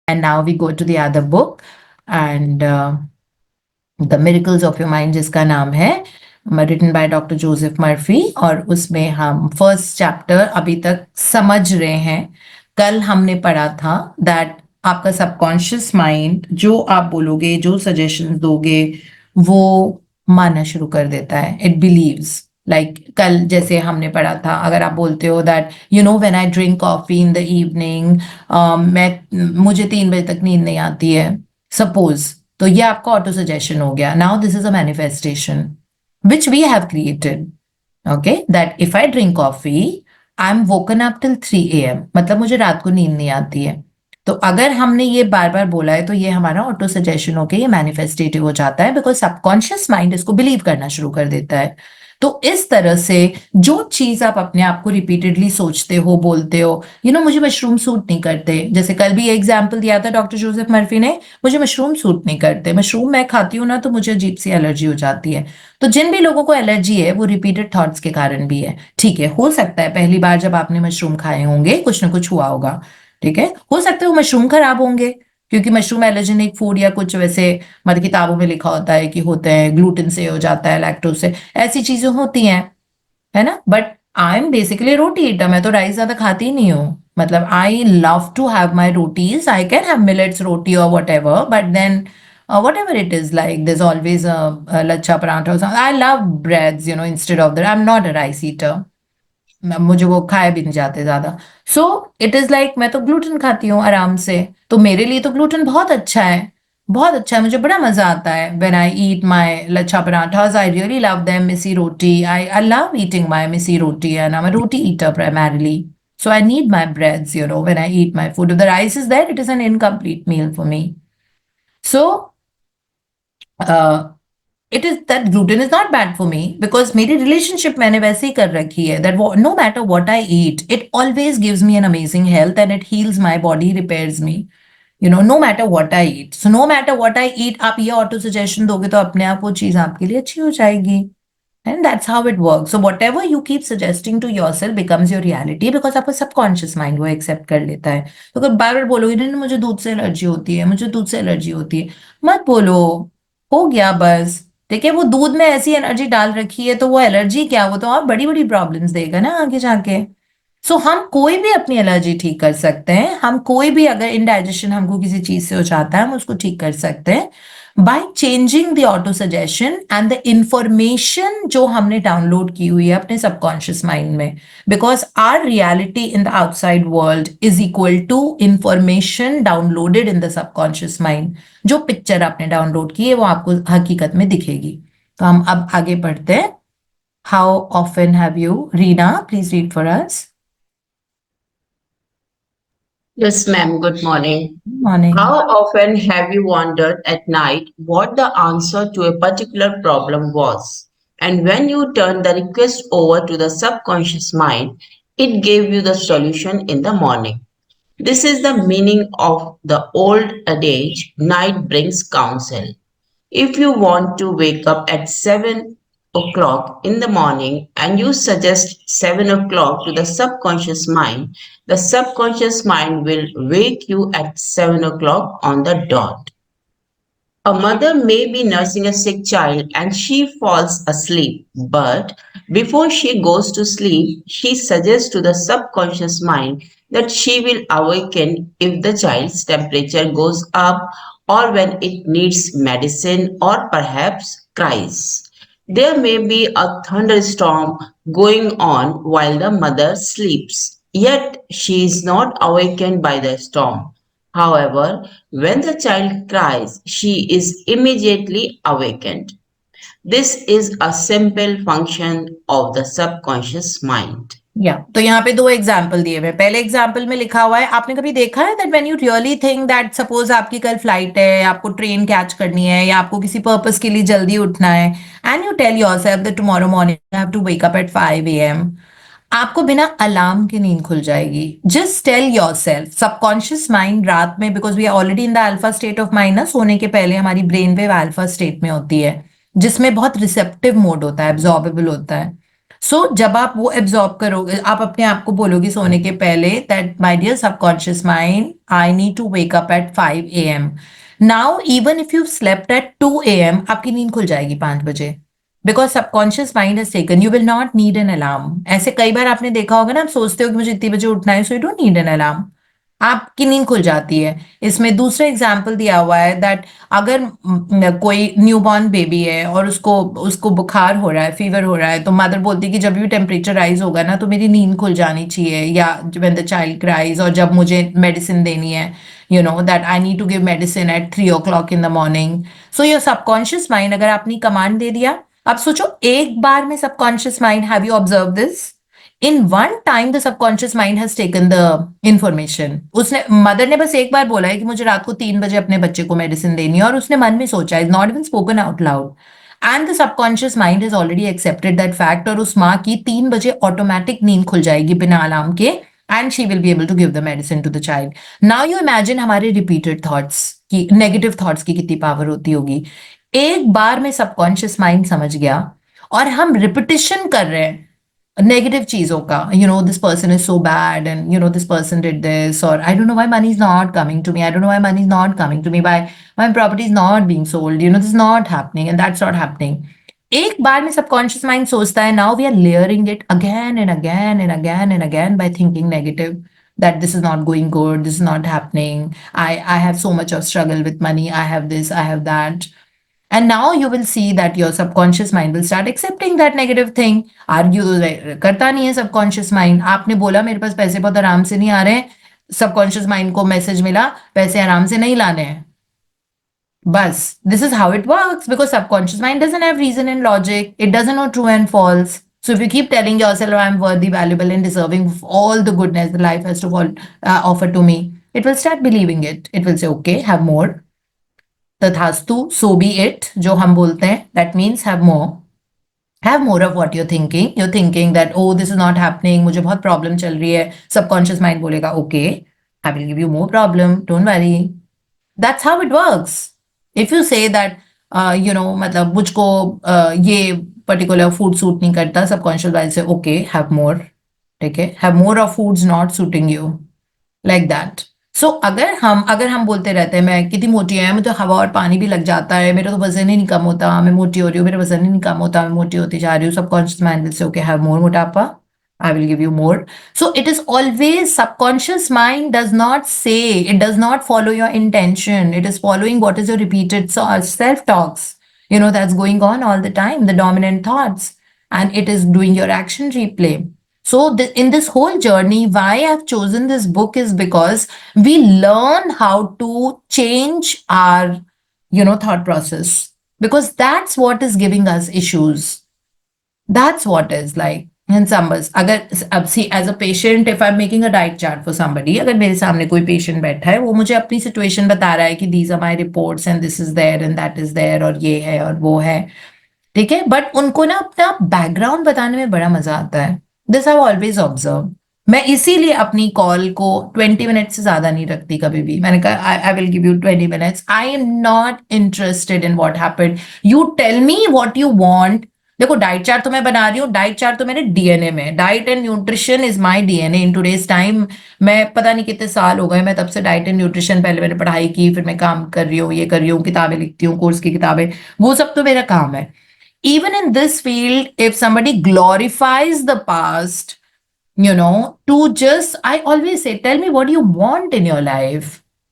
And now we go to the other book, and the miracles of your mind, जिसका नाम है written by doctor Joseph Murphy. और उसमें हम first chapter अभी तक समझ रहे हैं। कल हमने पढ़ा था दैट आपका सबकॉन्शियस माइंड जो आप बोलोगे, जो सजेशन दोगे, वो मानना शुरू कर देता है। इट बिलीव्स, लाइक कल जैसे हमने पढ़ा था, अगर आप बोलते हो that you know when I drink coffee in the evening, मुझे 3 बजे तक नींद नहीं आती है, सपोज, तो ये आपका ऑटो सजेशन हो गया। Now this is a manifestation which we have created, okay, that if I drink coffee I am woken up till 3 AM, मतलब मुझे रात को नींद नहीं आती है। तो अगर हमने ये बार बार बोला है तो ये हमारा ऑटो सजेशन होके ये मैनिफेस्टेटिव हो जाता है, बिकॉज सबकॉन्शियस माइंड इसको बिलीव करना शुरू कर देता है। तो इस तरह से जो चीज आप अपने आप को रिपीटेडली सोचते हो, बोलते हो, मुझे मशरूम सूट नहीं करते, जैसे कल भी एग्जाम्पल दिया था डॉक्टर जोसेफ मर्फी ने, मुझे मशरूम सूट नहीं करते, मशरूम मैं खाती हूँ ना तो मुझे अजीब सी एलर्जी हो जाती है। तो जिन भी लोगों को एलर्जी है वो रिपीटेड थॉट्स के कारण भी है। ठीक है, हो सकता है पहली बार जब आपने मशरूम खाए होंगे कुछ ना कुछ हुआ होगा, ठीक है, हो सकता है वो मशरूम खराब होंगे, क्योंकि मशरूम एलर्जेनिक फूड या कुछ वैसे, मतलब किताबों में लिखा होता है कि होते हैं, ग्लूटेन से हो जाता है, लैक्टोज से, ऐसी चीजें होती हैं, है ना। But I am basically roti eater, मैं तो राइस ज्यादा खाती ही नहीं हूँ। मतलब I love to have my rotis, I can have millets roti और whatever, but then whatever it is, like there's always a lachha parantha or something. I love breads, instead of that. I'm not a rice eater. मुझे वो खाए भी नहीं जाते ज्यादा। So it is like मैं तो ग्लूटेन खाती हूँ आराम से, तो मेरे लिए तो ग्लूटेन बहुत अच्छा है, बहुत अच्छा है, मुझे बड़ा मजा आता है। When I eat my lachha parathas, I really love them. Missi roti, I love eating my missi roti, and I am a roti eater primarily. So I need my breads, when I eat my food. If the rice is there, it is an incomplete meal for me. So uh, it is that gluten is not bad for me, because मेरी relationship मैंने वैसे ही कर रखी है that no matter what I eat, it always gives me an amazing health and it heals my body, repairs me, no matter what I eat. So no matter what I eat, आप ये auto suggestion दोगे तो अपने आप वो चीज आपके लिए अच्छी हो जाएगी। And that's how it works. So whatever you keep suggesting to yourself becomes your reality, because आपका सबकॉन्शियस माइंड वो एक्सेप्ट कर लेता है। तो अगर बार बार बोलोगे नहीं मुझे दूध से एलर्जी होती है, मुझे दूध से एलर्जी होती है, मत बोलो, हो गया बस। देखिए वो दूध में ऐसी एनर्जी डाल रखी है, तो वो एलर्जी क्या, वो तो और बड़ी बड़ी प्रॉब्लम्स देगा ना आगे जाके। सो हम कोई भी अपनी एलर्जी ठीक कर सकते हैं, हम कोई भी अगर इनडाइजेशन हमको किसी चीज से हो जाता है हम उसको ठीक कर सकते हैं by changing the auto suggestion and the information जो हमने डाउनलोड की हुई है अपने सबकॉन्शियस माइंड में। Because our reality in the outside world is equal to information downloaded in the subconscious mind. जो पिक्चर आपने डाउनलोड की है वो आपको हकीकत में दिखेगी। तो हम अब आगे बढ़ते हैं। How often have you, Reena please read for us. Yes, ma'am. Good morning. Morning. How often have you wondered at night what the answer to a particular problem was? And when you turned the request over to the subconscious mind, it gave you the solution in the morning. This is the meaning of the old adage, night brings counsel. If you want to wake up at 7 o'clock in the morning and you suggest 7 o'clock to the subconscious mind will wake you at 7 o'clock on the dot. A mother may be nursing a sick child and she falls asleep, but before she goes to sleep, she suggests to the subconscious mind that she will awaken if the child's temperature goes up or when it needs medicine or perhaps cries. There may be a thunderstorm going on while the mother sleeps, yet she is not awakened by the storm. However, when the child cries, she is immediately awakened. This is a simple function of the subconscious mind. या तो यहाँ पे 2 example दिए हुए। पहले example में लिखा हुआ है, आपने कभी देखा है that when you really think that suppose आपकी कल फ्लाइट है, आपको ट्रेन कैच करनी है या आपको किसी पर्पस के लिए जल्दी उठना है, and you tell yourself that tomorrow morning I have to wake up at 5 AM, आपको बिना अलार्म के नींद खुल जाएगी। Just tell yourself. Subconscious mind रात में, because we are already in the alpha state of mind ना, सोने के पहले हमारी ब्रेन वेव अल्फा स्टेट में होती है, जिसमें बहुत रिसेप्टिव मोड होता है, एब्जॉर्बेबल होता है। जब आप वो एब्जॉर्ब करोगे, आप अपने आप को बोलोगे सोने के पहले that my dear subconscious mind, I need to wake up at 5 AM। Now even if you slept at 2 AM, आपकी नींद खुल जाएगी 5 बजे, because subconscious mind has taken, you will not need an alarm. ऐसे कई बार आपने देखा होगा ना, आप सोचते हो कि मुझे इतनी बजे उठना है, so you don't need an alarm, आपकी नींद खुल जाती है। इसमें दूसरा एग्जाम्पल दिया हुआ है दैट अगर कोई न्यूबॉर्न बेबी है और उसको उसको बुखार हो रहा है, फीवर हो रहा है, तो मदर बोलती है कि जब भी टेम्परेचर राइज होगा ना, तो मेरी नींद खुल जानी चाहिए, या व्हेन द चाइल्ड क्राइज, और जब मुझे मेडिसिन देनी है, you know that I need to give medicine at 3 o'clock in the morning. So your subconscious mind, अगर आपने कमांड दे दिया, अब सोचो एक बार में subconscious mind, have you observe this, in one time the subconscious mind has taken the information. उसने, mother ने बस एक बार बोला है कि मुझे रात को 3 बजे अपने बच्चे को मेडिसिन देनी है, और उसने मन में सोचा, is not even spoken out loud, and the subconscious mind has already accepted that fact, और उस माँ की 3 बजे ऑटोमेटिक नींद खुल जाएगी बिना अलार्म के, and she will be able to give the medicine to the child. Now you imagine हमारे रिपीटेड थॉट्स की, नेगेटिव थॉट्स की कितनी पावर होती होगी। एक बार में सबकॉन्शियस माइंड समझ गया, और हम रिपीटिशन कर रहे हैं नेगेटिव चीजों का, you know this person is so bad, and you know this person did this, और I don't know why money is not coming to me, I don't know why money is not coming to me, why my property is not being sold, you know this not happening and that's not happening. एक बार में subconscious mind सोचता है, now we are layering it again and again and again and again by thinking negative, that this is not going good, this is not happening, I have so much of struggle with money, I have this, I have that. And now you will see that your subconscious mind will start accepting that negative thing. Argue तो करता नहीं है subconscious mind. आपने बोला मेरे पास पैसे बहुत आराम से नहीं आ रहे हैं, subconscious mind को मैसेज मिला पैसे आराम से नहीं लाने हैं, बस this is how it works, because subconscious mind doesn't have reason and logic, it doesn't know true and false. So if you keep telling yourself, I am worthy, valuable, and deserving of all the goodness that life has to offer to me, it will start believing it. It will say, okay, have more, तथास्तु, so be it, जो हम बोलते हैं, that means have more of what you're thinking that, oh, this is not happening, मुझे बहुत problem चल रही है, सबकॉन्शियस माइंड बोलेगा, okay, I will give you more problem, don't worry. That's how it works. If you say that, you know, मतलब मुझको ये particular food suit नहीं करता, सबकॉन्शियस माइंड से, okay, have more, ठीक है, have more of foods not suiting you, like that. So अगर हम बोलते रहते हैं मैं कितनी मोटी है, मुझे हवा और पानी भी लग जाता है, मेरा तो वजन ही नहीं कम होता, मैं मोटी हो रही हूँ, मेरा वजन ही नहीं कम होता, मैं मोटी होती जा रही हूँ, subconscious mind will say, okay, have more मोटापा, I will give you more. So it is always, subconscious mind does not say, it does not follow your intention. It is following what is your repeated self-talks, you know, that's going on all the time, the dominant thoughts, and it is doing your action replay. So in this whole journey, why I've chosen this book is because we learn how to change our, you know, thought process, because that's what is giving us issues. That's what is like in summers. अगर अब see as a patient, if I'm making a diet chart for somebody, अगर मेरे सामने कोई patient बैठा है, वो मुझे अपनी situation बता रहा है कि these are my reports and this is there and that is there, और ये है और वो है, ठीक है, बट उनको ना अपना बैकग्राउंड बताने में बड़ा मजा आता है। This I always observe. मैं इसीलिए अपनी कॉल को 20 मिनट से ज्यादा नहीं रखती कभी भी। मैंने कहा I will give you 20 minutes, I am not interested in what happened, you tell me what you want. देखो डाइट चार्ट तो मैं बना रही हूँ, डाइट चार्ट तो मेरे डीएनए में, diet and nutrition is my DNA in today's time. मैं पता नहीं कितने साल हो गए, मैं तब से डाइट एंड न्यूट्रिशन, पहले मैंने पढ़ाई की, फिर मैं काम कर रही हूँ, ये कर रही हूँ, किताबें लिखती हूँ, कोर्स की किताबें, वो सब तो मेरा काम है। Even in this field, if somebody glorifies the past, you know, to just, I always say, tell me what you want in your life.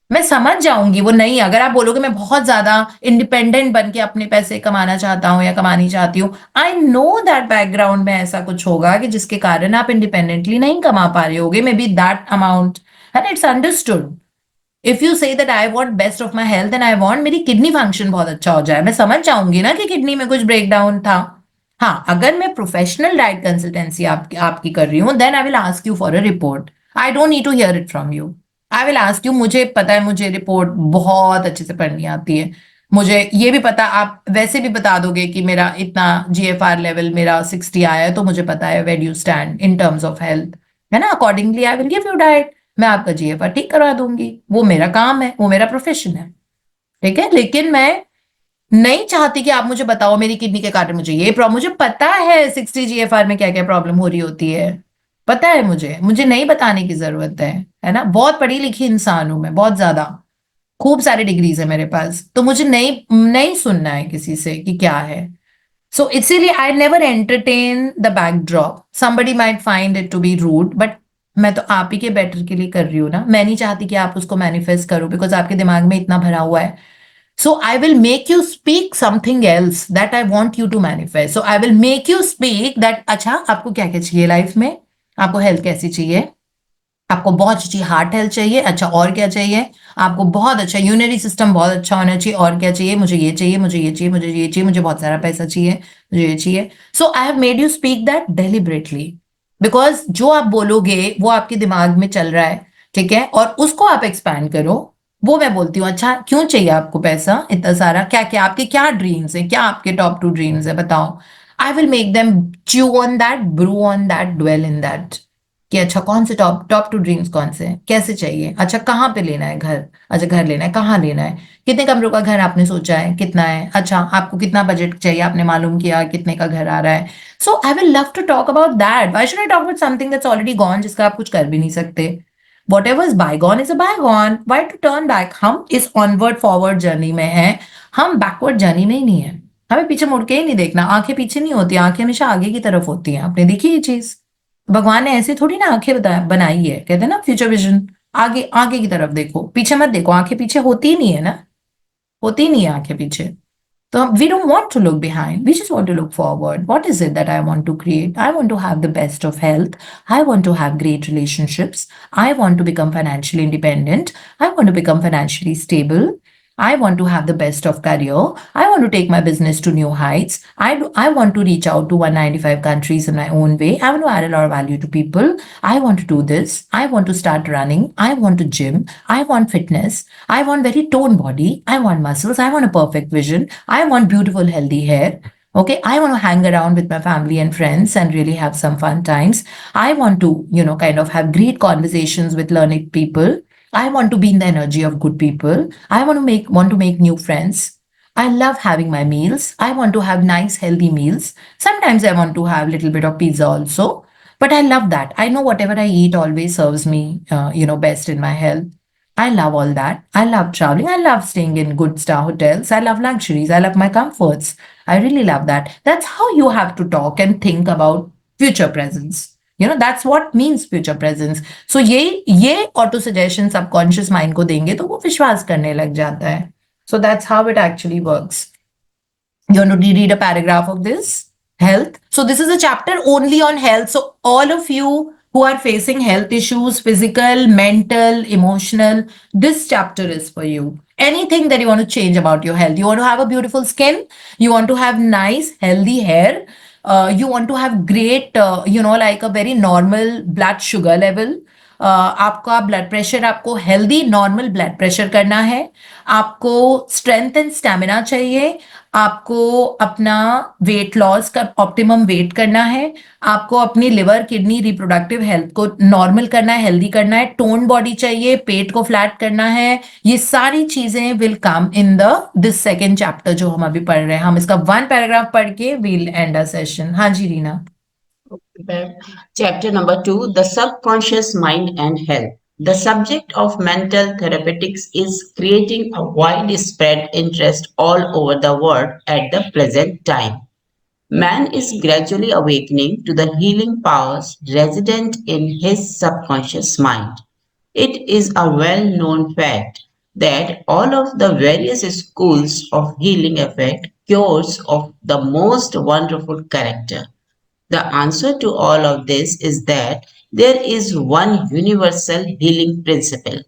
मैं समझ जाऊंगी वो नहीं। अगर आप बोलोगे मैं बहुत ज्यादा इंडिपेंडेंट बन के अपने पैसे कमाना चाहता हूँ या कमानी चाहती हूँ, आई नो दैट बैकग्राउंड में ऐसा कुछ होगा कि जिसके कारण आप इंडिपेंडेंटली नहीं कमा पा रहे होगे, may be that amount, and it's understood. If you say that I want best of my health and I want मेरी किडनी फंक्शन बहुत अच्छा हो जाए, मैं समझ जाऊंगी ना कि किडनी में कुछ ब्रेक डाउन था। हाँ, अगर मैं प्रोफेशनल डाइट कंसल्टेंसी आपकी कर रही हूँ, then I will ask you for a report. I don't need to hear it from you. I will ask you, मुझे पता है, मुझे रिपोर्ट बहुत अच्छे से पढ़नी आती है, मुझे ये भी पता, आप वैसे भी बता दोगे कि मेरा इतना जीएफआर लेवल मेरा 60 आया है, तो मुझे पता है where you stand in terms of health, है ना। Accordingly I will give you diet, मैं आपका जीएफआर ठीक करवा दूंगी, वो मेरा काम है, वो मेरा प्रोफेशन है, ठीक है। लेकिन मैं नहीं चाहती कि आप मुझे बताओ मेरी किडनी के कारण मुझे ये प्रॉब्लम, मुझे पता है 60 GFR में क्या क्या प्रॉब्लम हो रही होती है, पता है मुझे, मुझे नहीं बताने की जरूरत है ना। बहुत पढ़ी लिखी इंसान हूं मैं, बहुत ज्यादा, खूब सारे डिग्रीज है मेरे पास, तो मुझे नहीं नहीं सुनना है किसी से कि क्या है। सो इसीलिए I never entertain the backdrop, somebody might find it to be rude, but मैं तो आप ही के बेटर के लिए कर रही हूँ ना, मैं नहीं चाहती कि आप उसको मैनिफेस्ट करो, बिकॉज आपके दिमाग में इतना भरा हुआ है। So I will make you speak something else that I want you to manifest. So I will make you speak that अच्छा आपको क्या क्या चाहिए लाइफ में, आपको हेल्थ कैसी चाहिए, आपको बहुत अच्छी हार्ट हेल्थ चाहिए, अच्छा और क्या चाहिए, आपको बहुत अच्छा यूरिनरी सिस्टम बहुत अच्छा होना चाहिए, और क्या चाहिए, मुझे ये चाहिए, मुझे ये चाहिए, मुझे ये चाहिए, मुझे बहुत सारा पैसा चाहिए, मुझे ये चाहिए। So I have made you speak that deliberately, because जो आप बोलोगे वो आपके दिमाग में चल रहा है, ठीक है, और उसको आप एक्सपैंड करो। वो मैं बोलती हूँ, अच्छा क्यों चाहिए आपको पैसा इतना सारा, क्या क्या आपके क्या ड्रीम्स है, क्या आपके टॉप 2 ड्रीम्स है बताओ। I will make them chew on that, brew on that, dwell in that, कि अच्छा कौन से टॉप टॉप 2 ड्रीम्स कौन से हैं, कैसे चाहिए, अच्छा कहाँ पे लेना है घर, अच्छा घर लेना है, कहाँ लेना है, कितने कमरों का घर आपने सोचा है, कितना है, अच्छा आपको कितना बजट चाहिए, आपने मालूम किया कितने का घर आ रहा है। So I will love to talk about that, why should I talk about something that's already gone, जिसका आप कुछ कर भी नहीं सकते। Whatever is bygone is a bygone, why to turn back. हम इस ऑनवर्ड फॉरवर्ड जर्नी में हैं, हम बैकवर्ड जर्नी में ही नहीं है। हमें पीछे मुड़ के ही नहीं देखना, आंखें पीछे नहीं होती, आंखें हमेशा आगे की तरफ होती हैं, आपने देखी ये चीज। भगवान ने ऐसे थोड़ी ना आंखें बनाई है, कहते हैं ना फ्यूचर विजन, आगे आगे की तरफ देखो, पीछे मत देखो, आंखें पीछे होती ही नहीं है ना, होती ही नहीं है आंखें पीछे। so we don't want to look behind. We just want to look forward. What is it that I want to create? I want to have the best of health. I want to have great relationships. I want to become financially independent. I want to become financially stable. I want to have the best of career. I want to take my business to new heights. I want to reach out to 195 countries in my own way. I want to add a lot of value to people. I want to do this. I want to start running. I want to gym. I want fitness. I want very toned body. I want muscles. I want a perfect vision. I want beautiful, healthy hair. Okay. I want to hang around with my family and friends and really have some fun times. I want to, kind of have great conversations with learned people. I want to be in the energy of good people. I want to make new friends. I love having my meals. I want to have nice, healthy meals. Sometimes I want to have a little bit of pizza also. But I love that. I know whatever I eat always serves me, best in my health. I love all that. I love traveling. I love staying in good star hotels. I love luxuries. I love my comforts. I really love that. That's how you have to talk and think about future presence. That's what means future presence. So ये auto suggestion subconscious mind को देंगे तो वो विश्वास करने लग जाता है. So that's how it actually works. You want to read a paragraph of this? Health. So this is a chapter only on health. So all of you who are facing health issues, physical, mental, emotional, this chapter is for you. Anything that you want to change about your health. You want to have a beautiful skin. You want to have nice, healthy hair. You want to have great, like a very normal blood sugar level. आपका blood pressure, आपको healthy normal blood pressure करना है, आपको strength and stamina चाहिए, आपको अपना weight loss का optimum wait करना है, आपको अपनी लिवर किडनी रिप्रोडक्टिव हेल्थ को नॉर्मल करना है, हेल्दी करना है, टोन बॉडी चाहिए, पेट को फ्लैट करना है, ये सारी चीजें will come in the this second chapter जो हम अभी पढ़ रहे हैं। हम इसका 1 पैराग्राफ पढ़ के वील एंड अ सेशन। हाँ जी Reena. Chapter number 2, The Subconscious Mind and Health. The subject of mental therapeutics is creating a widespread interest all over the world at the present time. Man is gradually awakening to the healing powers resident in his subconscious mind. It is a well known fact that all of the various schools of healing effect cures of the most wonderful character. The answer to all of this is that there is one universal healing principle,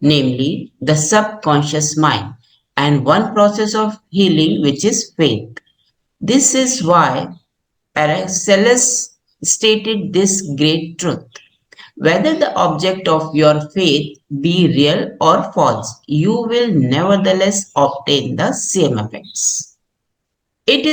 namely the subconscious mind, and one process of healing which is faith. This is why Paracelsus stated this great truth. Whether the object of your faith be real or false, you will nevertheless obtain the same effects. It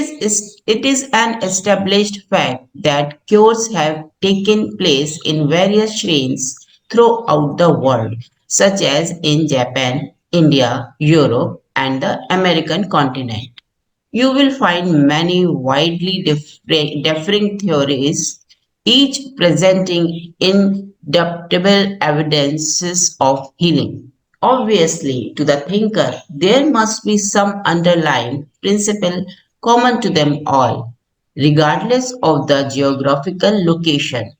is an established fact that cures have taken place in various shrines throughout the world, such as in Japan, India, Europe, and the American continent. you will find many widely differing theories, each presenting indubitable evidences of healing. Obviously, to the thinker, there must be some underlying principle common to them all, regardless of the geographical location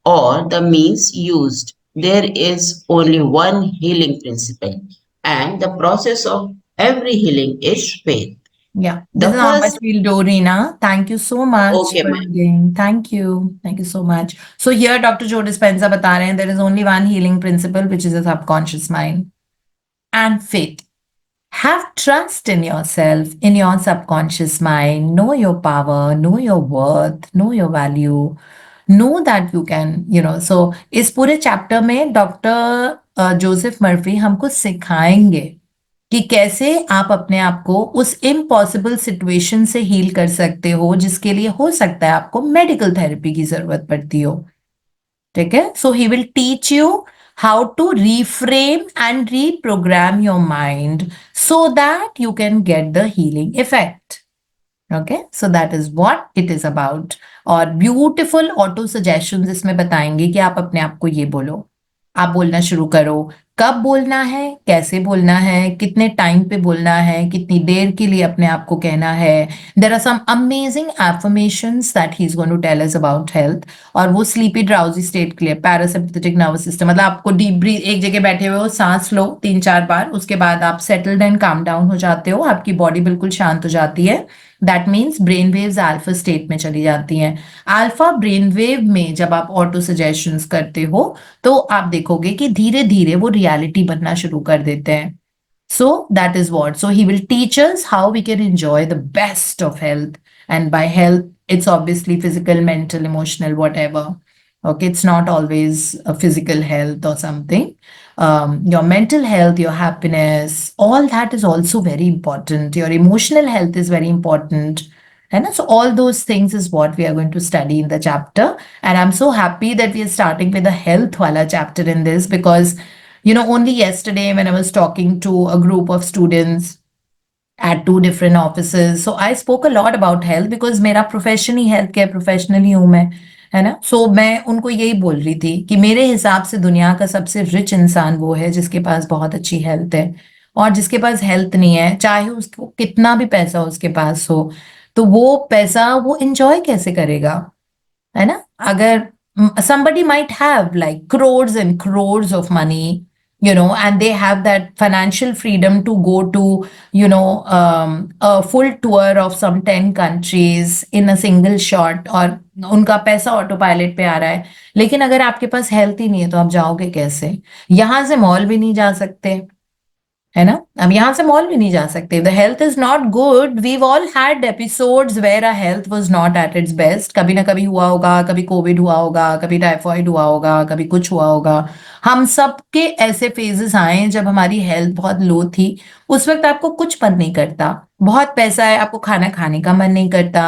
or the means used. There is only one healing principle, and the process of every healing is faith. Yeah, this The is how much first, we'll do, Reena. Thank you so much okay, for ma'am. reading. Thank you. Thank you so much. So here Dr. Joe Dispenza बता रहे हैं there is only one healing principle which is a subconscious mind and faith. Have trust in yourself, in your subconscious mind. Know your power, know your worth, know your value. Know that you can, so इस पूरे chapter में doctor Joseph Murphy हमको सिखाएंगे कि कैसे आप अपने आप को उस इम्पॉसिबल सिचुएशन से हील कर सकते हो जिसके लिए हो सकता है आपको मेडिकल थेरेपी की जरूरत पड़ती हो. ठीक है. So he will teach you how to reframe and reprogram your mind so that you can get the healing effect. Okay, so that is what it is about. और ब्यूटिफुल ऑटो सजेशंस इसमें बताएंगे कि आप अपने आप को ये बोलो. आप बोलना शुरू करो. कब बोलना है, कैसे बोलना है, कितने टाइम पे बोलना है, कितनी देर के लिए अपने आप को कहना है. There are some amazing affirmations that he is going to tell us about health. और वो स्लीपी ड्राउजी स्टेट के लिए पैरासिम्पथेटिक नर्वस सिस्टम, मतलब आपको डीप ब्रीथ, एक जगह बैठे हुए हो, सांस लो 3-4 बार, उसके बाद आप सेटल्ड एंड काम डाउन हो जाते हो, आपकी बॉडी बिल्कुल शांत हो जाती है. That means brain waves alpha state में चली जाती हैं. अल्फा ब्रेन वेव में जब आप ऑटो सजेशंस करते हो तो आप देखोगे कि धीरे धीरे वो रियलिटी बनना शुरू कर देते हैं. So that is what. So he will teach us how we can enjoy the best of health. And by health, it's obviously physical, mental, emotional, whatever. Okay, it's not always a physical health or something. Your mental health, your happiness, all that is also very important. Your emotional health is very important. And so all those things is what we are going to study in the chapter. And I'm so happy that we are starting with a health wala chapter in this because only yesterday when I was talking to a group of students at 2 different offices, so I spoke a lot about health because मेरा profession ही health care professional ही हूँ मैं, है ना. सो मैं उनको यही बोल रही थी कि मेरे हिसाब से दुनिया का सबसे रिच इंसान वो है जिसके पास बहुत अच्छी हेल्थ है. और जिसके पास हेल्थ नहीं है, चाहे उसको कितना भी पैसा उसके पास हो, तो वो पैसा वो इंजॉय कैसे करेगा, है ना. अगर somebody might have like crores and crores of money, and they have that financial freedom to go to, a full tour of some 10 countries in a single shot, और उनका पैसा ऑटो पायलट पे आ रहा है. लेकिन अगर आपके पास हेल्थ ही नहीं है तो आप जाओगे कैसे. यहां से मॉल भी नहीं जा सकते, है ना. अब यहाँ से मॉल भी नहीं जा सकते. The health is not good. We all had episodes where our health was not at its best. कभी ना कभी हुआ होगा, कभी कोविड हुआ होगा, कभी टाइफॉइड हुआ होगा, कभी कुछ हुआ होगा. हम सबके ऐसे फेजेस आए जब हमारी हेल्थ बहुत लो थी. उस वक्त आपको कुछ मन नहीं करता, बहुत पैसा है, आपको खाना खाने का मन नहीं करता,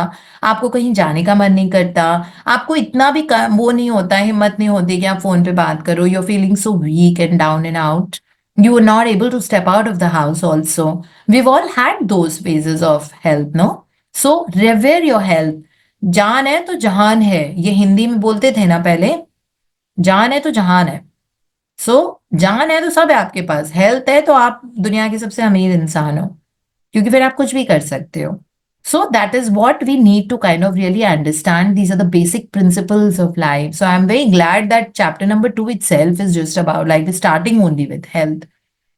आपको कहीं जाने का मन नहीं करता, आपको इतना भी वो नहीं होता, हिम्मत नहीं होती कि आप फोन पे बात करो. You are feeling so weak and down and out. You were not able to step out of the house also. We've all had those phases of health, no? So revere your health. जान है तो जहान है, ये हिंदी में बोलते थे ना पहले. जान है तो जहान है. सो जान है तो सब है आपके पास. हेल्थ है तो आप दुनिया के सबसे अमीर इंसान हो, क्योंकि फिर आप कुछ भी कर सकते हो. So that is what we need to kind of really understand. These are the basic principles of life. So I'm very glad that chapter number 2 itself is just about like the starting only with health.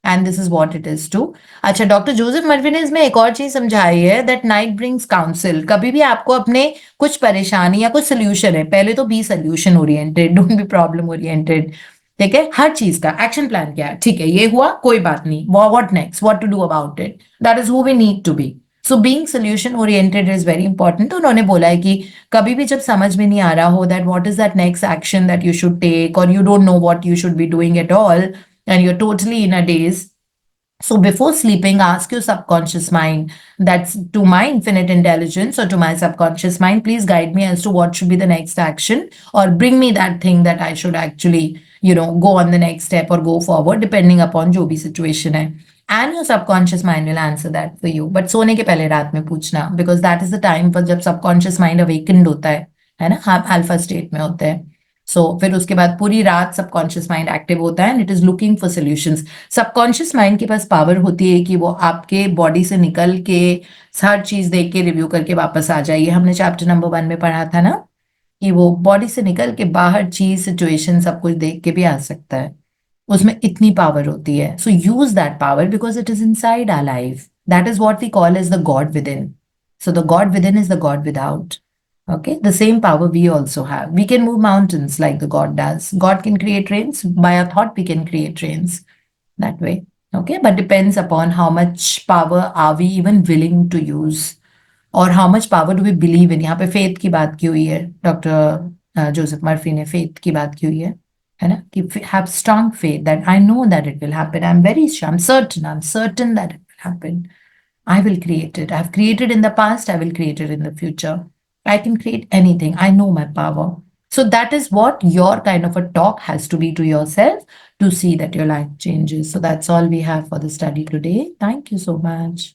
And this is what it is too. अच्छा, doctor Joseph Murphy ने इसमें एक और चीज समझाई है, that night brings council. कभी भी आपको अपने कुछ परेशानी या कुछ सोल्यूशन है, पहले तो be solution oriented, don't be problem oriented. ठीक है. हर चीज का एक्शन प्लान क्या है, ठीक है ये हुआ कोई बात नहीं, what next, what to do about it. That is who we need to be. So being solution oriented is very important. उन्होंने बोला है कि कभी भी जब समझ में नहीं आ रहा हो that what is that next action that you should take, और you don't know what you should be doing at all, and you're totally in a daze. So before sleeping, ask your subconscious mind, that's to my infinite intelligence or to my subconscious mind, please guide me as to what should be the next action, or bring me that thing that I should actually go on the next step or go forward depending upon जो भी situation है. And your subconscious mind will answer that for you. But सोने के पहले रात में पूछना, because that is the time पर जब subconscious mind awakened होता है ना, हम अल्फा स्टेट में होते हैं. सो फिर उसके बाद पूरी रात सबकॉन्शियस माइंड एक्टिव होता है and it is looking for solutions. Subconscious mind के पास पावर होती है कि वो आपके बॉडी से निकल के हर चीज देख के रिव्यू करके वापस आ जाइए. हमने चैप्टर नंबर 1 में पढ़ा था ना कि वो बॉडी से निकल के बाहर चीज सिचुएशन सब कुछ देख के भी आ सकता है. उसमें इतनी पावर होती है. So use that power because it is inside our life. That is what we call as the God within. So the God within is the God without. Okay, the same power we also have. We can move mountains like the God does. God can create rains. By a thought, we can create rains that way. Okay, but depends upon how much power are we even willing to use, or how much power do we believe in. यहाँ पे faith की बात की हुई है. Doctor Joseph Murphy ने faith की बात की हुई है ना, कि have strong faith that I know that it will happen. I'm very sure. I'm certain that it will happen. I will create it. I've created in the past. I will create it in the future. I can create anything. I know my power. So that is what your kind of a talk has to be to yourself to see that your life changes. So that's all we have for the study today. Thank you so much.